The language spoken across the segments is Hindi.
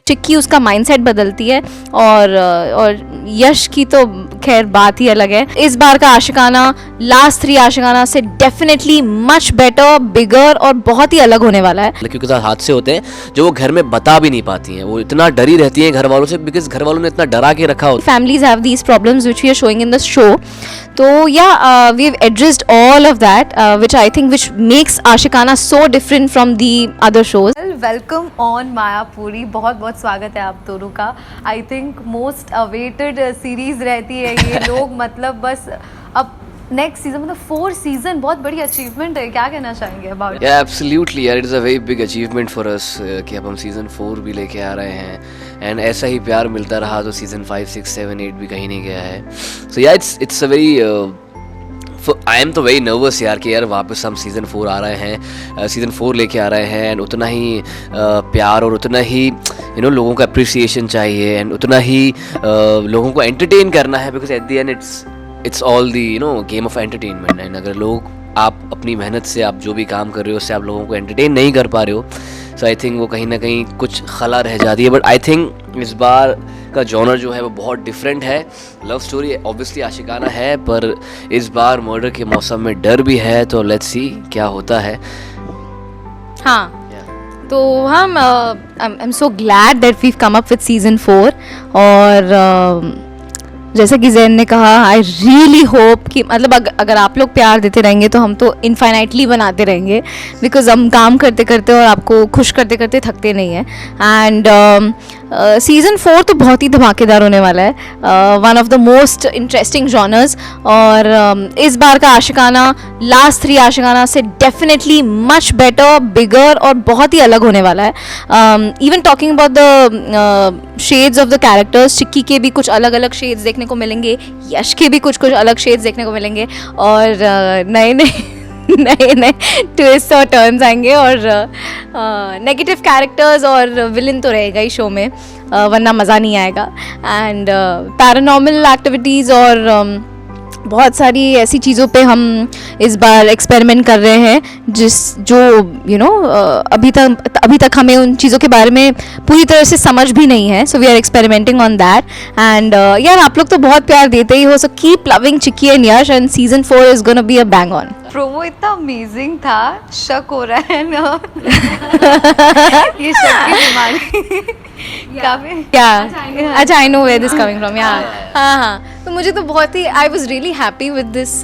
चिक्की उसका माइंडसेट बदलती है, और यश की तो खैर बात ही अलग है। इस बार का आशिकाना लास्ट 3 आशिकाना से डेफिनेटली मच बेटर, बिगर और बहुत ही अलग होने वाला है। लड़कियों के साथ हादसे होते हैं जो वो घर में बता भी नहीं पाती हैं, वो इतना डरी रहती हैं घर वालों से, बिकॉज घर वालों ने इतना डरा के रखा होता है। Families have these problems which we are showing in the show. So yeah, we've addressed all of that, which I think which makes Ashikana so different from the other shows. Welcome on Mayapuri, बहुत बहुत स्वागत है आप दोनों का। I think most awaited series रहती है ये लोग, मतलब बस अब नेक्स्ट सीजन, मतलब 4 सीजन बहुत बड़ी अचीवमेंट है। क्या कहना चाहेंगे अबाउट? या एब्सोल्युटली यार, it is a very big achievement for us कि अब हम सीज़न 4 भी लेके आ रहे हैं, एंड ऐसा ही प्यार मिलता रहा तो सीज़न 5, 6, 7, 8 भी कहीं नहीं गया है। सो या it's a very I am तो वेरी नर्वस यार कि यार वापस हम सीज़न 4 आ रहे हैं, सीज़न 4 लेके आ रहे हैं, एंड उतना ही प्यार और उतना ही लोगों का अप्रिसिएशन चाहिए, एंड उतना ही लोगों को एंटरटेन करना है, because at the end it's all the game of entertainment. And अगर लोग, आप अपनी मेहनत से आप जो भी काम कर रहे हो उससे आप लोगों को एंटरटेन नहीं कर पा रहे हो, सो आई थिंक वो कहीं ना कहीं कुछ खला रह जाती है। बट आई थिंक इस बार का जॉनर जो है वो बहुत डिफरेंट है। लव स्टोरी ऑब्वियसली आशिकाना है, पर इस बार मर्डर के मौसम में डर भी है, तो लेट्स सी क्या होता है। हाँ, तो हम I am so glad that weave come up with season 4, और जैसा कि जैन ने कहा, आई रियली होप कि मतलब अगर आप लोग प्यार देते रहेंगे तो हम तो इनफाइनाइटली बनाते रहेंगे, बिकॉज हम काम करते करते और आपको खुश करते करते थकते नहीं हैं। एंड सीज़न 4 तो बहुत ही धमाकेदार होने वाला है, one of the most interesting genres. और इस बार का आशिकाना लास्ट 3 आशिकाना से डेफिनेटली मच बेटर, बिगर और बहुत ही अलग होने वाला है। Even talking about the shades of the characters, Chikki के भी कुछ अलग अलग शेड्स देखने को मिलेंगे, यश के भी कुछ कुछ अलग शेड्स देखने को मिलेंगे, और नए नए ट्विस्ट और टर्न्स आएंगे, और नेगेटिव कैरेक्टर्स और विलन तो रहेगा ही शो में, वरना मज़ा नहीं आएगा। एंड पैरानॉर्मल एक्टिविटीज़ और बहुत सारी ऐसी चीज़ों पे हम इस बार एक्सपेरिमेंट कर रहे हैं, जो अभी तक हमें उन चीज़ों के बारे में पूरी तरह से समझ भी नहीं है। So we are experimenting on that, and यार आप लोग तो बहुत प्यार देते ही हो, so keep loving Chikki and Yash, and season 4 is gonna be a bang on. Promo इतना अमेजिंग था, शक हो रहा है ना ये शक की बीमारी काफी। अच्छा, I know where this coming from. हाँ, तो मुझे तो बहुत ही, I was really happy with this.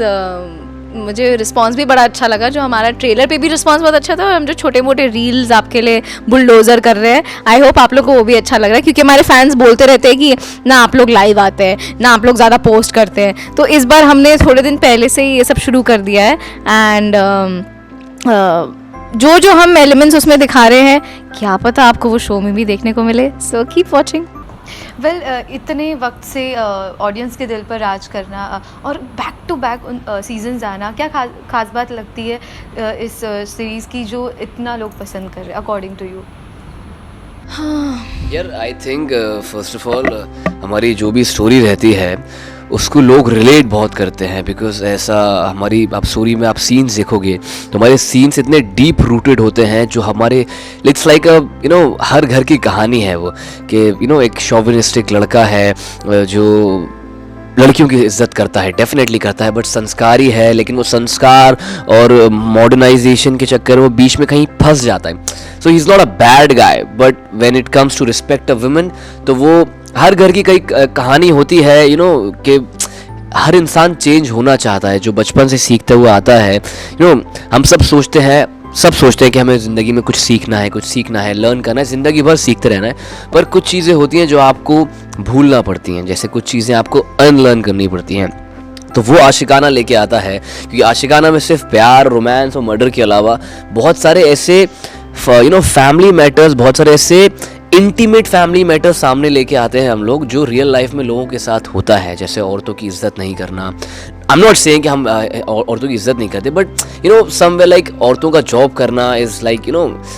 मुझे रिस्पांस भी बड़ा अच्छा लगा, जो हमारा ट्रेलर पे भी रिस्पांस बहुत अच्छा था, और हम जो छोटे मोटे रील्स आपके लिए बुलडोजर कर रहे हैं, आई होप आप लोग को वो भी अच्छा लग रहा है, क्योंकि हमारे फैंस बोलते रहते हैं कि ना आप लोग लाइव आते हैं, ना आप लोग ज़्यादा पोस्ट करते हैं। तो इस बार हमने थोड़े दिन पहले से ही ये सब शुरू कर दिया है, एंड जो हम एलिमेंट्स उसमें दिखा रहे हैं, क्या पता आपको वो शो में भी देखने को मिले। So keep watching. वेल, इतने वक्त से ऑडियंस के दिल पर राज करना और बैक टू बैक सीजन्स आना, क्या खास बात लगती है इस सीरीज़ की जो इतना लोग पसंद कर रहे हैं अकॉर्डिंग टू यू? यार I think first of all हमारी जो भी स्टोरी रहती है उसको लोग रिलेट बहुत करते हैं, बिकॉज ऐसा हमारी, आप स्टोरी में आप सीन्स देखोगे तो हमारे सीन्स इतने डीप रूटेड होते हैं, जो हमारे इट्स लाइक हर घर की कहानी है वो, कि एक शॉविनिस्टिक लड़का है जो लड़कियों की इज्जत करता है, डेफिनेटली करता है, बट संस्कारी है, लेकिन वो संस्कार और मॉडर्नाइजेशन के चक्कर में वो बीच में कहीं फंस जाता है। So he is not a bad guy, but when it comes to respect a woman, तो वो हर घर की कई कहानी होती है, कि हर इंसान चेंज होना चाहता है, जो बचपन से सीखते हुए आता है। हम सब सोचते हैं कि हमें ज़िंदगी में कुछ सीखना है, लर्न करना है, ज़िंदगी भर सीखते रहना है, पर कुछ चीज़ें होती हैं जो आपको भूलना पड़ती हैं, जैसे कुछ चीज़ें आपको अनलर्न करनी पड़ती हैं। तो वो आशिकाना लेके आता है, क्योंकि आशिकाना में सिर्फ प्यार, रोमांस और मर्डर के अलावा बहुत सारे ऐसे फैमिली मैटर्स, बहुत सारे ऐसे इंटीमेट फैमिली मैटर सामने लेके आते हैं हम लोग, जो रियल लाइफ में लोगों के साथ होता है, जैसे औरतों की इज्जत नहीं करना। आई एम नॉट सेइंग कि हम औरतों की इज्जत नहीं करते, बट समवेयर लाइक औरतों का जॉब करना इज़ लाइक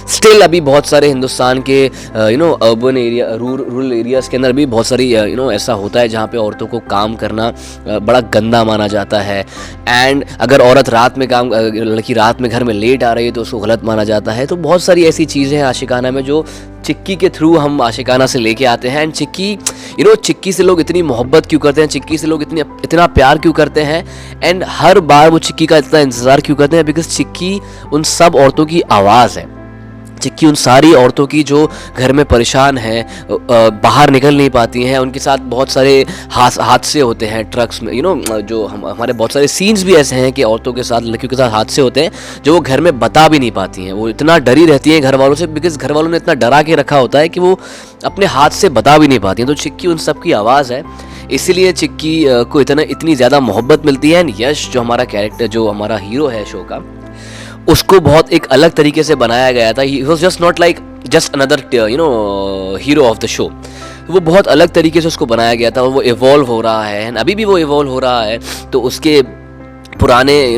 स्टिल अभी बहुत सारे हिंदुस्तान के अर्बन एरिया, रूरल एरियाज़ के अंदर भी बहुत सारी ऐसा होता है जहाँ पे औरतों को काम करना बड़ा गंदा माना जाता है। एंड अगर औरत लड़की रात में घर में लेट आ रही है तो उसको गलत माना जाता है। तो बहुत सारी ऐसी चीज़ें हैं आशिकाना में जो चिक्की के थ्रू हम आशिकाना से लेके आते हैं। एंड चिक्की चिक्की से लोग इतनी मोहब्बत क्यों करते हैं, चिक्की से लोग इतना प्यार क्यों करते हैं, एंड हर बार वो चिक्की का इतना इंतज़ार क्यों करते हैं, बिकॉज चिक्की उन सब औरतों की आवाज़ है। चिक्की उन सारी औरतों की जो घर में परेशान हैं, बाहर निकल नहीं पाती हैं, उनके साथ बहुत सारे हादसे होते हैं ट्रक्स में, जो हमारे बहुत सारे सीन्स भी ऐसे हैं कि औरतों के साथ, लड़कियों के साथ हादसे होते हैं जो वो घर में बता भी नहीं पाती हैं। वो इतना डरी रहती हैं घर वालों से, बिकॉज घर वालों ने इतना डरा के रखा होता है कि वो अपने हाथ से बता भी नहीं पाती हैं। तो चिक्की उन सब की आवाज़ है, इसीलिए चिक्की को इतनी ज़्यादा मोहब्बत मिलती है। एंड यश जो हमारा कैरेक्टर, जो हमारा हीरो है शो का, उसको बहुत एक अलग तरीके से बनाया गया था। He was just not like just another hero of the show. वो बहुत अलग तरीके से उसको बनाया गया था और वो इवॉल्व हो रहा है, अभी भी वो इवॉल्व हो रहा है। तो उसके पुराने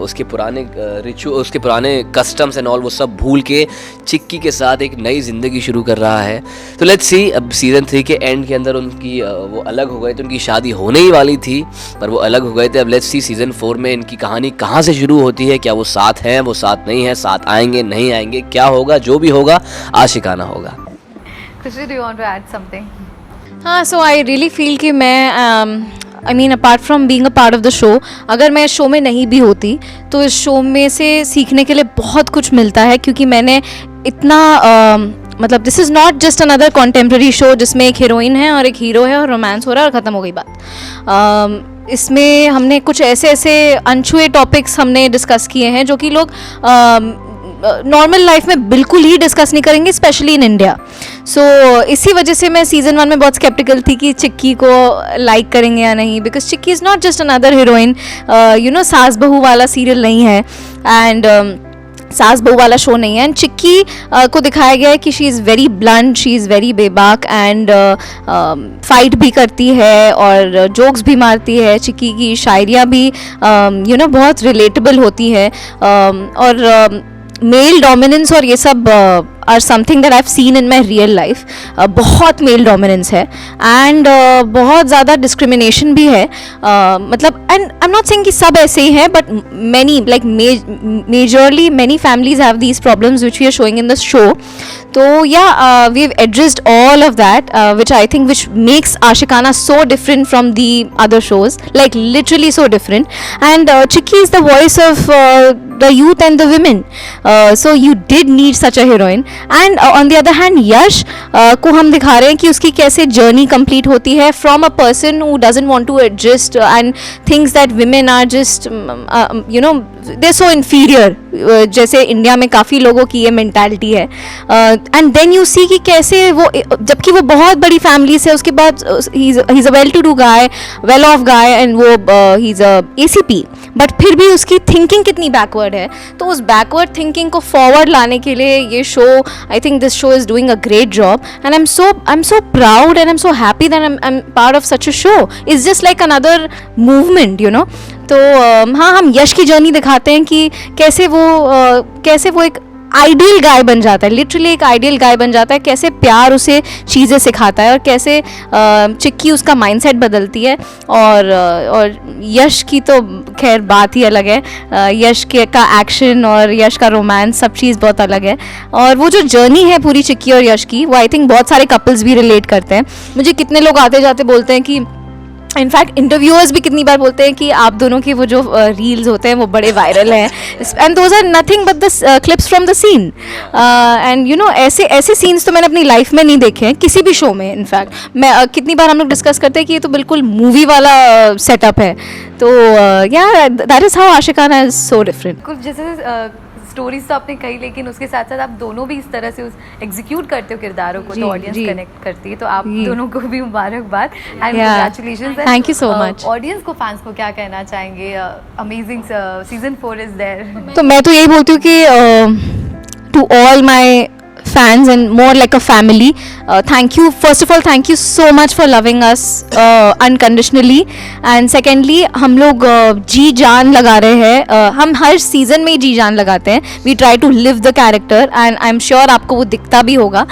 उसके पुराने रिचुअल, उसके पुराने कस्टम्स एंड ऑल, वो सब भूल के चिक्की के साथ एक नई ज़िंदगी शुरू कर रहा है। तो लेट्स सी, अब सीज़न 3 के एंड के अंदर उनकी वो अलग हो गए थे, उनकी शादी होने ही वाली थी पर वो अलग हो गए थे। अब लेट्स सी सीज़न 4 में इनकी कहानी कहाँ से शुरू होती है, क्या वो साथ हैं, वो साथ नहीं है, साथ आएंगे नहीं आएंगे, क्या होगा, जो भी होगा आशिकाना होगा। Khushi, do you want to add something? हाँ, सो आई रियली फील कि मैं apart from being a part of the show, अगर मैं इस शो में नहीं भी होती तो इस शो में से सीखने के लिए बहुत कुछ मिलता है, क्योंकि मैंने इतना मतलब this is not just another contemporary show जिसमें एक हीरोइन है और एक हीरो है और रोमांस हो रहा है और ख़त्म हो गई बात। इसमें हमने कुछ ऐसे अनछुए टॉपिक्स हमने डिस्कस किए हैं जो कि लोग नॉर्मल लाइफ में बिल्कुल ही डिस्कस नहीं करेंगे, स्पेशली इन इंडिया। सो इसी वजह से मैं सीज़न 1 में बहुत स्केप्टिकल थी कि चिक्की को लाइक करेंगे या नहीं, because chikki is not just another heroine. सास बहू वाला सीरियल नहीं है एंड सास बहू वाला शो नहीं है। एंड चिक्की को दिखाया गया है कि she is very blunt, she is very बेबाक एंड फाइट भी करती है और जोक्स भी मारती है। चिक्की की शायरियाँ भी बहुत रिलेटेबल होती है और मेल डोमिनेंस और ये सब are something that I have seen in my real life. बहुत मेल डोमिनेंस है एंड बहुत ज़्यादा डिस्क्रिमिनेशन भी है। मतलब and I am not saying कि सब ऐसे ही हैं, but many like majorly many families have these problems which we are showing in the show. तो yeah we have addressed all of that which I think which makes Aashiqana so different from the other shows, like literally so different. And chikki is the voice of the youth and the women, so you did need such a heroine. And on the other hand, Yash को हम दिखा रहे हैं कि उसकी कैसे जर्नी कंप्लीट होती है from a person who doesn't want to adjust and thinks that women are just they're so inferior, जैसे इंडिया में काफ़ी लोगों की ये मेंटालिटी है। एंड देन यू सी कि कैसे वो, जबकि वो बहुत बड़ी फैमिली से, उसके बाद he is a well to do guy, well off guy and वो he is a ACP, but फिर भी उसकी थिंकिंग कितनी बैकवर्ड है। तो उस बैकवर्ड थिंकिंग को फॉरवर्ड लाने के लिए ये show, I think this show is doing a great job and I am so proud and I am so happy that I am part of such a show. It's just like another movement, तो हाँ, हम यश की जर्नी दिखाते हैं कि कैसे वो एक आइडियल गाय बन जाता है, लिटरली एक आइडियल गाय बन जाता है, कैसे प्यार उसे चीज़ें सिखाता है और कैसे चिक्की उसका माइंडसेट बदलती है। और यश की तो खैर बात ही अलग है। यश का एक्शन और यश का रोमांस, सब चीज़ बहुत अलग है। और वो जो जर्नी है पूरी चिक्की और यश की, वो आई थिंक बहुत सारे कपल्स भी रिलेट करते हैं। मुझे कितने लोग आते जाते बोलते हैं कि, इनफैक्ट इंटरव्यूअर्स भी कितनी बार बोलते हैं कि आप दोनों के वो जो रील्स होते हैं वो बड़े वायरल हैं, and those are nothing but the clips from the scene. And ऐसे सीन्स तो मैंने अपनी लाइफ में नहीं देखे हैं किसी भी शो में। इनफैक्ट मैं कितनी बार हम लोग डिस्कस करते हैं कि ये तो बिल्कुल मूवी वाला सेटअप है। तो yeah that is how Aashiqana is so different. कुछ जैसे स्टोरीज तो आपने कही, लेकिन उसके साथ साथ आप दोनों भी इस तरह से एग्जीक्यूट करते हो किरदारों को, तो ऑडियंस कनेक्ट करती है। तो आप दोनों को भी मुबारकबाद and congratulations. Thank you so much. Audience को, फैंस को क्या कहना चाहेंगे? Amazing season 4 is there. तो मैं तो यही बोलती हूँ कि to all my fans and more like a family, thank you, first of all thank you so much for loving us unconditionally, and secondly हम लोग जी जान लगा रहे हैं। हम हर सीज़न में जी जान लगाते हैं। we try to live the character and I'm sure आपको वो दिखता भी होगा।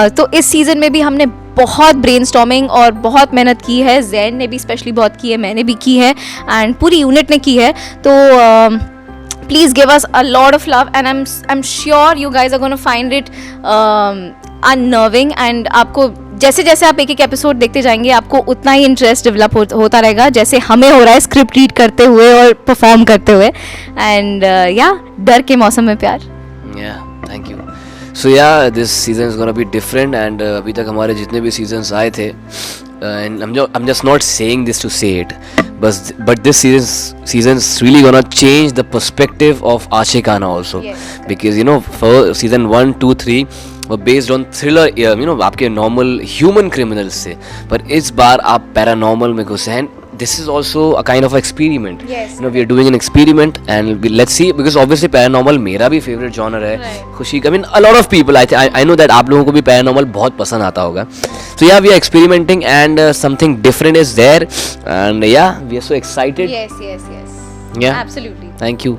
तो इस सीज़न में भी हमने बहुत ब्रेनस्टॉर्मिंग और बहुत मेहनत की है। जैन ने भी स्पेशली बहुत की है, मैंने भी की है एंड पूरी यूनिट ने की है। तो please give us a lot of love and I'm sure you guys are going to find it अननर्विंग and आपको जैसे जैसे आप एक एक एपिसोड देखते जाएंगे आपको उतना ही इंटरेस्ट डेवलप होता रहेगा जैसे हमें हो रहा है स्क्रिप्ट रीड करते हुए और परफॉर्म करते हुए एंड या डर के मौसम में प्यार. Yeah, thank you. So yeah, this season is gonna be different and अभी तक हमारे जितने भी seasons आए थे and I'm just not saying this to say it, but this season's really gonna change the perspective of Ashikana also. Yes, because you know for season 1, 2, 3 were based on thriller, you know आपके normal human criminals से, पर इस बार आप paranormal में घुसे हैं. This is also a kind of experiment. Yes. You know, we are doing an experiment and let's see, because obviously paranormal मेरा भी favorite genre है. Right. खुशी, I mean a lot of people, I know that आप लोगों को भी paranormal बहुत पसंद आता होगा. So yeah, we are experimenting and something different is there and yeah, we are so excited. Yes. Yeah. Absolutely. Thank you.